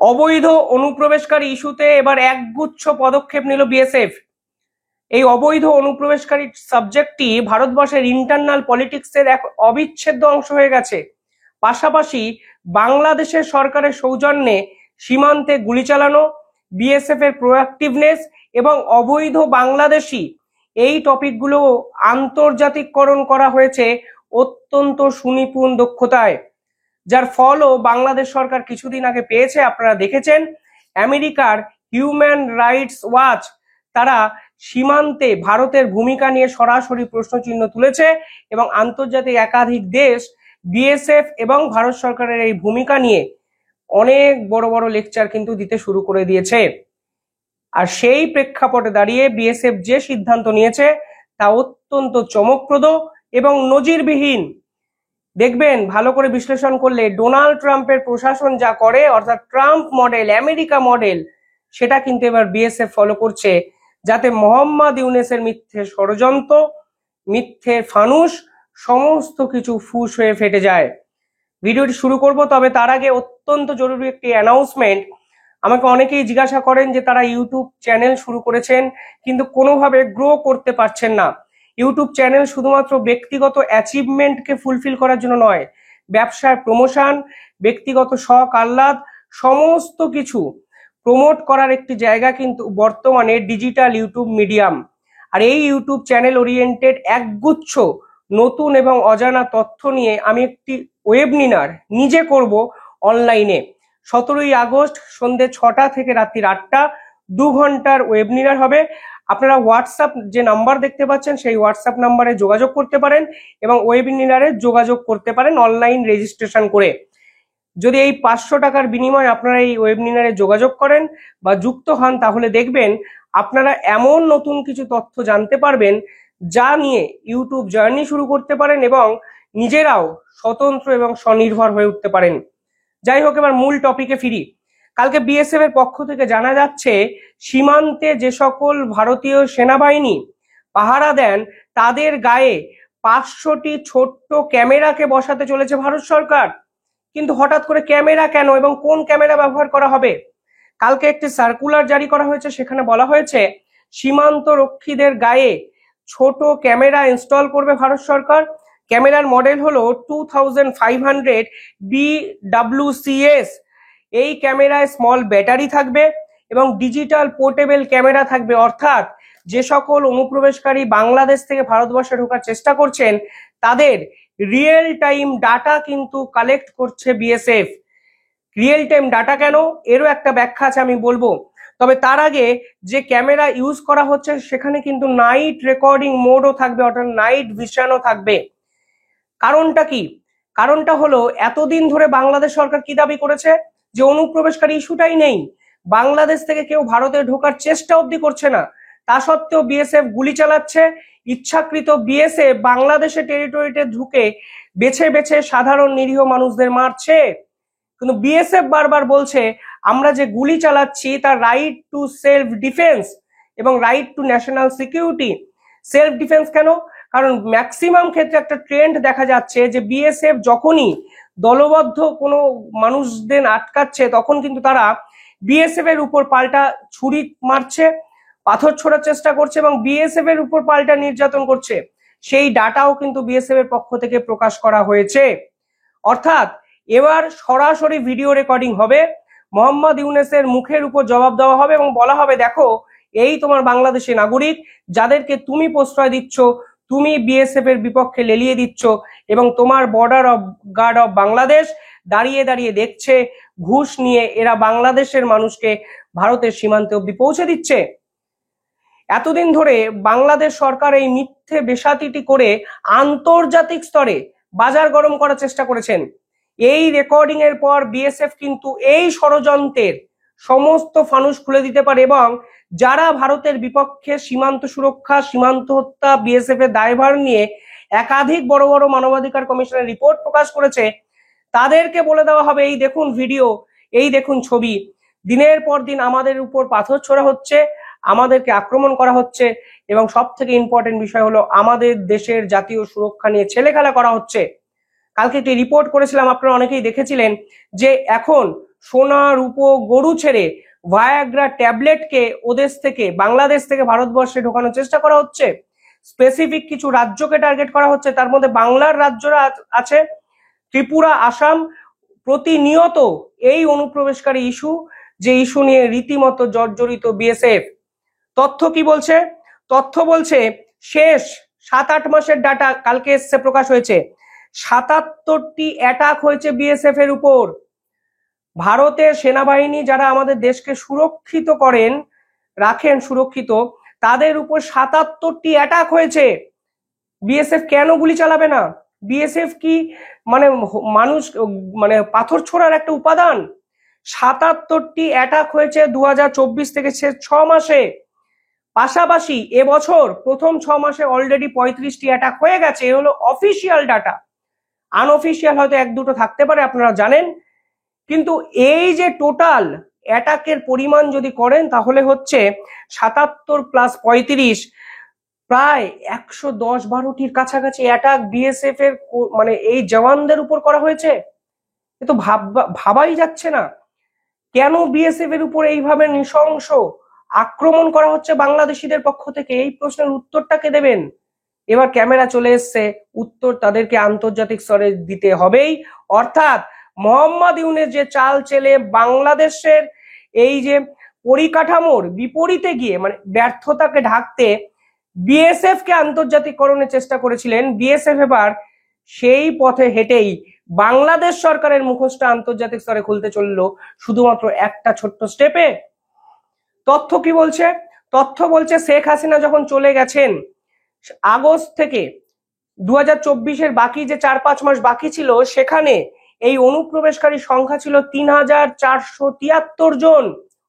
অবৈধ অনুপ্রবেশকারী ইস্যুতে এবার একগুচ্ছ পদক্ষেপ নিল বিএসএফ। এই অবৈধ অনুপ্রবেশকারী সাবজেক্টটি ভারতবর্ষের ইন্টারনাল পলিটিক্সের এক অবিচ্ছেদ্য অংশ হয়ে গেছে। পাশাপাশি বাংলাদেশের সরকারের সৌজন্যে সীমান্তে গুলি চালানো, বিএসএফ এর প্রোঅ্যাক্টিভনেস এবং অবৈধ বাংলাদেশি, এই টপিকগুলো আন্তর্জাতিককরণ করা হয়েছে অত্যন্ত সুনিপুণ দক্ষতায়, যার ফলও বাংলাদেশ সরকার কিছুদিন আগে পেয়েছে। আপনারা দেখেছেন আমেরিকার হিউম্যান রাইটস ওয়াচ তারা সীমান্তে ভারতের ভূমিকা নিয়ে সরাসরি প্রশ্নচিহ্ন তুলেছে এবং আন্তর্জাতিক একাধিক দেশ বিএসএফ এবং ভারত সরকারের এই ভূমিকা নিয়ে অনেক বড় বড় লেকচার কিন্তু দিতে শুরু করে দিয়েছে। আর সেই প্রেক্ষাপটে দাঁড়িয়ে বিএসএফ যে সিদ্ধান্ত নিয়েছে তা অত্যন্ত চমকপ্রদ এবং নজিরবিহীন। দেখবেন ভালো করে বিশ্লেষণ করলে ডোনাল্ড ট্রাম্পের প্রশাসন যা করে, অর্থাৎ ট্রাম্প মডেল, আমেরিকা মডেল, সেটা কিন্তু এবার বিএসএফ ফলো করছে, যাতে মোহাম্মদ ইউনূসের মিথ্যে ষড়যন্ত্র, মিথ্যে ফানুস সমস্ত কিছু ফুস হয়ে ফেটে যায়। ভিডিওটি শুরু করব, তবে তার আগে অত্যন্ত জরুরি একটি অ্যানাউন্সমেন্ট। আমাকে অনেকেই জিজ্ঞাসা করেন যে তারা ইউটিউব চ্যানেল শুরু করেছেন কিন্তু কোনোভাবে গ্রো করতে পারছেন না। ইউটিউব চ্যানেল শুধুমাত্র ব্যক্তিগত অ্যাচিভমেন্টকে ফুলফিল করার জন্য নয়, ব্যবসার প্রমোশন, ব্যক্তিগত শখ আহ্লাদ সমস্ত কিছু প্রমোট করার একটি জায়গা কিন্তু বর্তমানে ডিজিটাল ইউটিউব মিডিয়াম। আর এই ইউটিউব চ্যানেল ওরিয়েন্টেড একগুচ্ছ নতুন এবং অজানা তথ্য নিয়ে আমি একটি ওয়েবিনার নিজে করব অনলাইনে। 17ই আগস্ট সন্ধ্যে 6টা থেকে রাত্রি 8টা 2 ঘন্টার ওয়েবিনার হবে। আপনারা হোয়াটসঅ্যাপ যে নাম্বার দেখতে পাচ্ছেন সেই হোয়াটসঅ্যাপ নাম্বারে যোগাযোগ করতে পারেন এবং ওয়েবিনারে যোগাযোগ করতে পারেন অনলাইন রেজিস্ট্রেশন করে। যদি এই 500 টাকার বিনিময়ে আপনারা এই ওয়েবিনারে যোগাযোগ করেন বা যুক্ত হন, তাহলে দেখবেন আপনারা এমন নতুন কিছু তথ্য জানতে পারবেন যা নিয়ে ইউটিউব জার্নি শুরু করতে পারেন এবং নিজেরাও স্বতন্ত্র এবং স্বনির্ভর হয়ে উঠতে পারেন। যাই হোক, এবার মূল টপিকে ফিরি। কালকে বিএসএফ এর পক্ষ থেকে জানা যাচ্ছে সীমান্তে যে সকল ভারতীয় সেনাবাহিনী পাহারা দেন তাদের গায়ে 500টি ছোট্ট ক্যামেরাকে বসাতে চলেছে ভারত সরকার। কিন্তু হঠাৎ করে ক্যামেরা কেন এবং কোন ক্যামেরা ব্যবহার করা হবে? কালকে একটি সার্কুলার জারি করা হয়েছে, সেখানে বলা হয়েছে সীমান্ত রক্ষীদের গায়ে ছোট ক্যামেরা ইনস্টল করবে ভারত সরকার। ক্যামেরার মডেল হলো 2500 BWCS। এই ক্যামেরায় স্মল ব্যাটারি থাকবে এবং ডিজিটাল পোর্টেবল ক্যামেরা থাকবে, অর্থাৎ যে সকল অনুপ্রবেশকারী বাংলাদেশ থেকে ভারতবর্ষে ঢোকার চেষ্টা করছেন তাদের রিয়েল টাইম ডাটা কিন্তু কালেক্ট করছে বিএসএফ। রিয়েল টাইম ডাটা কেন, এরও একটা ব্যাখ্যা আছে, আমি বলবো। তবে তার আগে যে ক্যামেরা ইউজ করা হচ্ছে সেখানে কিন্তু নাইট রেকর্ডিং মোডও থাকবে, অর্থাৎ নাইট ভিশনও থাকবে। কারণটা কি? কারণটা হলো এতদিন ধরে বাংলাদেশ সরকার কি দাবি করেছে যে অনুপ্রবেশকারী ইস্যুটাই নেই, বাংলাদেশ থেকে কেউ ভারতে ঢোকার চেষ্টা অবধি করছে না। তা সত্ত্বেও বিএসএফ গুলি চালাচ্ছে। ইচ্ছাকৃত বিএসএফ বাংলাদেশের টেরিটরিতে ঢুকে বেছে বেছে সাধারণ নিরীহ মানুষদের মারছে। কিন্তু বিএসএফ বারবার বলছে আমরা যে গুলি চালাচ্ছি তার রাইট টু সেলফ ডিফেন্স এবং right two national security. Self defence কেন? কারণ ম্যাক্সিমাম ক্ষেত্রে একটা ট্রেন্ড দেখা যাচ্ছে যে বিএসএফ যখনই দলবদ্ধ কোনো মানুষদের আটকাচ্ছে তখন কিন্তু তারা বিএসএফ এর উপর পাল্টা ছুরি মারছে, পাথর ছোড়ার চেষ্টা করছে এবং বিএসএফ এর উপর পাল্টা নির্যাতন করছে। সেই ডাটাও কিন্তু বিএসএফ এর পক্ষ থেকে প্রকাশ করা হয়েছে। অর্থাৎ এবার সরাসরি ভিডিও রেকর্ডিং হবে, মোহাম্মদ ইউনূসের মুখের উপর জবাব দেওয়া হবে এবং বলা হবে দেখো এই তোমার বাংলাদেশি নাগরিক যাদেরকে তুমি প্রশ্রয় দিচ্ছ, তুমি বিএসএফ এর বিপক্ষে লেলিয়ে দিচ্ছ এবং তোমার border of guard of Bangladesh দাঁড়িয়ে দাঁড়িয়ে দেখছে ঘুষ নিয়ে এরা বাংলাদেশের মানুষকে ভারতের সীমান্তে অব্দি পৌঁছে দিচ্ছে। এতদিন ধরে বাংলাদেশ সরকার এই মিথ্যে বেসাতিটি করে আন্তর্জাতিক স্তরে বাজার গরম করার চেষ্টা করেছেন। এই রেকর্ডিং এর পর বিএসএফ কিন্তু এই ষড়যন্ত্রের সমস্ত ফানুস খুলে দিতে পারে এবং যারা ভারতের বিপক্ষে সীমান্ত সুরক্ষা, সীমান্ত হত্যা, বিএসএফ এর দায়ভার নিয়ে একাধিক বড় বড় মানবাধিকার কমিশনের রিপোর্ট প্রকাশ করেছে তাদেরকে বলে দেওয়া হবে এই দেখুন ভিডিও, এই দেখুন ছবি, দিনের পর দিন আমাদের উপর পাথর ছোড়া হচ্ছে, আমাদেরকে আক্রমণ করা হচ্ছে এবং সব থেকে ইম্পর্টেন্ট বিষয় হলো আমাদের দেশের জাতীয় সুরক্ষা নিয়ে ছেলেখেলা করা হচ্ছে। কালকে একটি রিপোর্ট করেছিলাম, আপনারা অনেকেই দেখেছিলেন যে এখন সোনা রূপো গরু ছেড়ে ভায়াগ্রা ট্যাবলেটকে ওদেশ থেকে বাংলাদেশ থেকে ভারতবর্ষে ঢোকানোর চেষ্টা করা হচ্ছে। স্পেসিফিক কিছু রাজ্যকে টার্গেট করা হচ্ছে, তার মধ্যে বাংলার রাজ্যরা আছে, ত্রিপুরা, আসাম। প্রতিনিয়ত এই অনুপ্রবেশকারী ইস্যু, যে ইস্যু নিয়ে রীতিমতো জর্জরিত বিএসএফ। তথ্য কি বলছে? তথ্য বলছে শেষ 7-8 মাসের ডাটা কালকে এসছে, প্রকাশ হয়েছে। 77টি অ্যাটাক হয়েছে বিএসএফ এর উপর। ভারতের সেনাবাহিনী যারা আমাদের দেশকে সুরক্ষিত করেন, রাখেন সুরক্ষিত, তাদের উপর 77টি অ্যাটাক হয়েছে। বিএসএফ কেন গুলি চালাবে না? বিএসএফ কি মানে মানুষ মানে পাথর ছোড়ার একটা উপাদান? 77টি অ্যাটাক হয়েছে 2024 থেকে 6 মাসে। পাশাপাশি এবছর প্রথম 6 মাসে অলরেডি 35টি অ্যাটাক হয়ে গেছে। এ হলো অফিসিয়াল ডাটা, আনঅফিসিয়াল হয়তো 1-2টো থাকতে পারে, আপনারা জানেন। কিন্তু এই যে টোটাল অ্যাটাকের পরিমাণ যদি করেন তাহলে হচ্ছে 77 প্লাস 35, প্রায় 110-12টির কাছাকাছি অ্যাটাক বিএসএফ এর মানে এই জওয়ানদের উপর করা হয়েছে। এ তো ভাবাই যাচ্ছে না কেন বিএসএফ এর উপর এইভাবে নৃশংস আক্রমণ করা হচ্ছে বাংলাদেশিদের পক্ষ থেকে। এই প্রশ্নের উত্তরটা কে দেবেন? এবার ক্যামেরা চলে এসছে, উত্তর তাদেরকে আন্তর্জাতিক স্তরে দিতে হবেই। অর্থাৎ মোহাম্মদ ইউনূস যে চাল চেলে বাংলাদেশের এই যে পরিকাঠামোর বিপরীতে গিয়ে মানে ব্যর্থতাকে ঢাকতে বিএসএফ কে আন্তর্জাতিকরণের চেষ্টা করেছিলেন, বিএসএফ এবার সেই পথে হেঁটেই বাংলাদেশ সরকারের মুখোশটা আন্তর্জাতিক স্তরে খুলতে চললো শুধুমাত্র একটা ছোট্ট স্টেপে। তথ্য কি বলছে? তথ্য বলছে শেখ হাসিনা যখন চলে গেছেন আগস্ট থেকে 2024-এর বাকি যে 4-5 মাস বাকি ছিল, সেখানে এই অনুপ্রবেশকারী সংখ্যা ছিল 3473 জন,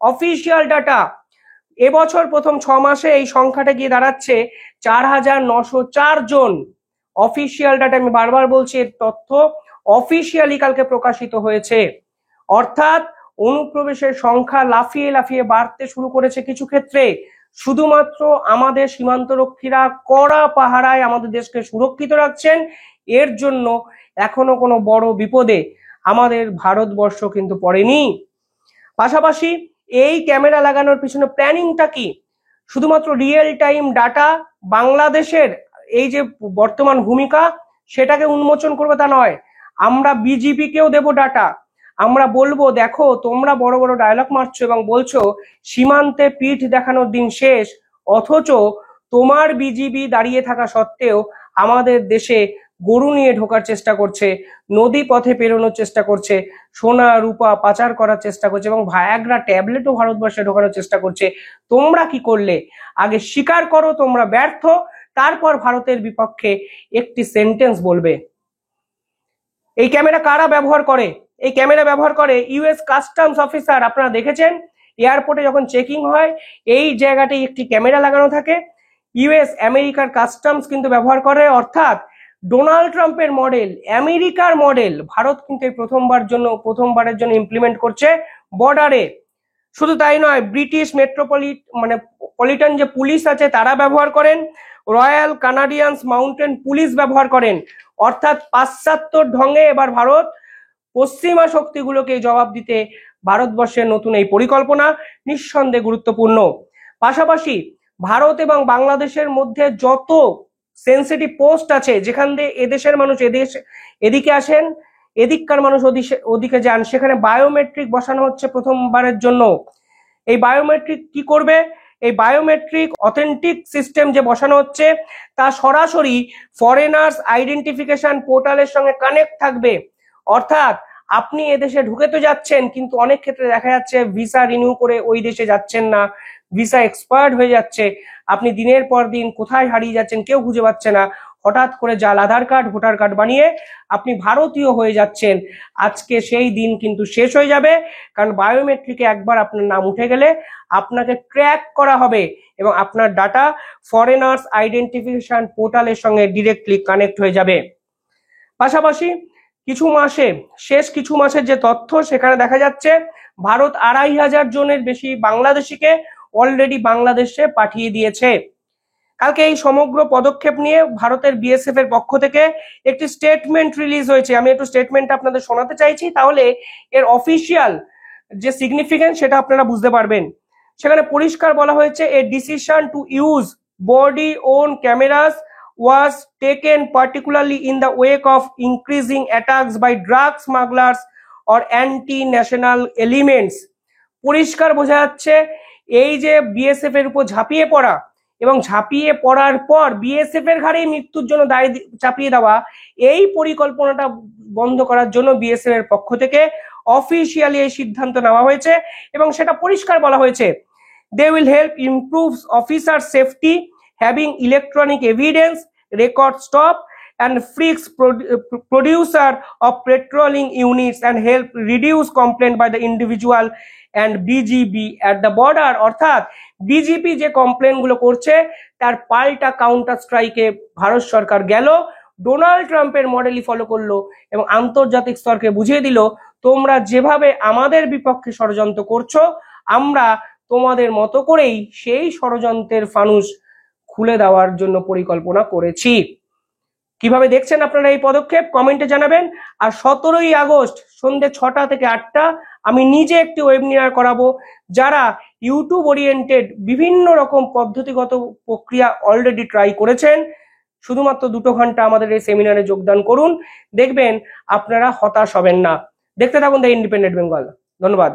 অফিসিয়াল ডাটা। এবছর প্রথম 6 মাসে এই সংখ্যাটা গিয়ে দাঁড়াচ্ছে 4904 জন, অফিসিয়াল ডাটা। আমি বারবার বলছি এর তথ্য অফিসিয়ালি কালকে প্রকাশিত হয়েছে। অর্থাৎ অনুপ্রবেশের সংখ্যা লাফিয়ে লাফিয়ে বাড়তে শুরু করেছে কিছু ক্ষেত্রে। শুধুমাত্র আমাদের সীমান্তরক্ষীরা কড়া পাহারায় আমাদের দেশকে সুরক্ষিত রাখছেন, এর জন্য এখনো কোনো বড় বিপদে আমাদের ভারতবর্ষ কিন্তু পড়েনি। পাশাপাশি এই ক্যামেরা লাগানোর পিছনে প্ল্যানিংটা কি? শুধুমাত্র রিয়েল টাইম ডাটা বাংলাদেশের এই যে বর্তমান ভূমিকা সেটাকে উন্মোচন করবে তা নয়, আমরা বিজিবি কেও দেব ডাটা। আমরা বলবো দেখো তোমরা বড় বড় ডায়লগ মারছো এবং বলছো সীমান্তে পিঠ দেখানোর দিন শেষ, অথচ তোমার বিজিবি দাঁড়িয়ে থাকা সত্ত্বেও আমাদের দেশে গরু নিয়ে ঢোকার চেষ্টা করছে, নদী পথে পেরোনোর চেষ্টা করছে, সোনা রূপা পাচার করার চেষ্টা করছে এবং ভায়াগ্রা ট্যাবলেটও ভারতবর্ষে ঢোকানোর চেষ্টা করছে। তোমরা কি করলে? আগে স্বীকার করো তোমরা ব্যর্থ, তারপর ভারতের বিপক্ষে একটি সেন্টেন্স বলবে। এই ক্যামেরা কারা ব্যবহার করে? এই ক্যামেরা ব্যবহার করে ইউএস কাস্টমস অফিসার। আপনারা দেখেছেন এয়ারপোর্টে যখন চেকিং হয় এই জায়গাটায় একটি ক্যামেরা লাগানো থাকে। ইউএস আমেরিকার কাস্টমস কিন্তু ব্যবহার করে। অর্থাৎ ডোনাল্ড ট্রাম্পের মডেল, আমেরিকার মডেল ভারত কিন্তু এই প্রথমবারের জন্য ইমপ্লিমেন্ট করছে বর্ডারে। শুধু তাই নয়, ব্রিটিশ মেট্রোপলিটন যে পুলিশ আছে তারা ব্যবহার করেন, রয়্যাল কানাডিয়ানস মাউন্টেন পুলিশ ব্যবহার করেন। অর্থাৎ পাশ্চাত্য ঢঙে এবার ভারত পশ্চিমা শক্তিগুলোকে জবাব দিতে ভারতবর্ষের নতুন এই পরিকল্পনা নিঃসন্দেহে গুরুত্বপূর্ণ। পাশাপাশি ভারত এবং বাংলাদেশের মধ্যে যত সেন্সিটিভ পোস্ট আছে, যেখান দিয়ে এদেশের মানুষ এদিকে আসেন, এদিককার মানুষ ওদিকে যান, সেখানে বায়োমেট্রিক বসানো হচ্ছে প্রথমবারের জন্য। এই বায়োমেট্রিক কি করবে? এই বায়োমেট্রিক অথেন্টিক সিস্টেম যে বসানো হচ্ছে তা সরাসরি ফরেনার্স আইডেন্টিফিকেশন পোর্টালের সঙ্গে কানেক্ট থাকবে। অর্থাৎ আপনি এদেশে ঢুকে তো যাচ্ছেন, কিন্তু অনেক ক্ষেত্রে দেখা যাচ্ছে ভিসা রিনিউ করে ওই দেশে যাচ্ছেন না, ভিসা এক্সপায়ার্ড হয়ে যাচ্ছে, আপনি দিনের পর দিন কোথায় হারিয়ে যাচ্ছেন কেউ খুঁজে পাচ্ছে না। হঠাৎ করে জাল আধার কার্ড, ভোটার কার্ড বানিয়ে আপনি ভারতীয় হয়ে যাচ্ছেন। আজকে সেই দিন কিন্তু শেষ হয়ে যাবে, কারণ বায়োমেট্রিকে একবার আপনার নাম উঠে গেলে আপনাকে ট্র্যাক করা হবে এবং আপনার ডাটা ফরেনার্স আইডেন্টিফিকেশন পোর্টালের সঙ্গে ডিরেক্টলি কানেক্ট হয়ে যাবে। পাশাপাশি শেষ কিছু মাসের যে তথ্য, সেখানে দেখা যাচ্ছে ভারত 2500 জনের বেশি বাংলাদেশিকে অলরেডি বাংলাদেশে পাঠিয়ে দিয়েছে। কালকে এই সমগ্র পদক্ষেপ নিয়ে ভারতের বিএসএফ এর পক্ষ থেকে একটি স্টেটমেন্ট রিলিজ হয়েছে। আমি একটু স্টেটমেন্ট আপনাদের শোনাতে চাইছি, তাহলে এর অফিসিয়াল যে সিগনিফিকেন্স সেটা আপনারা বুঝতে পারবেন। সেখানে পরিষ্কার বলা হয়েছে a decision to use body worn cameras was taken particularly in the wake of increasing attacks by drug smugglers or anti-national elements। পরিষ্কার বোঝা যাচ্ছে এই যে বিএসএফ এর উপর ঝাঁপিয়ে পড়া এবং ঝাঁপিয়ে পড়ার পর বিএসএফ এর ঘাড়েই মৃত্যুর জন্য দায় চাপিয়ে দেওয়া, এই পরিকল্পনাটা বন্ধ করার জন্য বিএসএফ এর পক্ষ থেকে অফিসিয়ালি এই সিদ্ধান্ত নেওয়া হয়েছে এবং সেটা পরিষ্কার বলা হয়েছে they will help improve officer safety having electronic evidence, record stop and fix producer of patrolling units and help reduce complaint by the individual and BGB at the border। অর্থাৎ বিজেপি যে কমপ্লেন গুলো করছে তার পাল্টা counter স্ট্রাইকে ভারত সরকার গেল, Donald ট্রাম্পের মডেলই follow করলো এবং আন্তর্জাতিক স্তরকে বুঝিয়ে দিল তোমরা যেভাবে আমাদের বিপক্ষে ষড়যন্ত্র করছো আমরা তোমাদের মতো করেই সেই ষড়যন্ত্রের ফানুস খুলে দেওয়ার জন্য পরিকল্পনা করেছি। কিভাবে দেখছেন আপনারা এই পদক্ষেপ কমেন্টে জানাবেন। আর 17ই আগস্ট সন্ধ্যে 6টা থেকে 8টা আমি নিজে একটি ওয়েবিনার করাবো। যারা ইউটিউব ওরিয়েন্টেড বিভিন্ন রকম পদ্ধতিগত প্রক্রিয়া অলরেডি ট্রাই করেছেন, শুধুমাত্র 2 ঘন্টা আমাদের এই সেমিনারে যোগদান করুন, দেখবেন আপনারা হতাশ হবেন না। দেখতে থাকুন দ্য ইন্ডিপেন্ডেন্ট বেঙ্গল। ধন্যবাদ।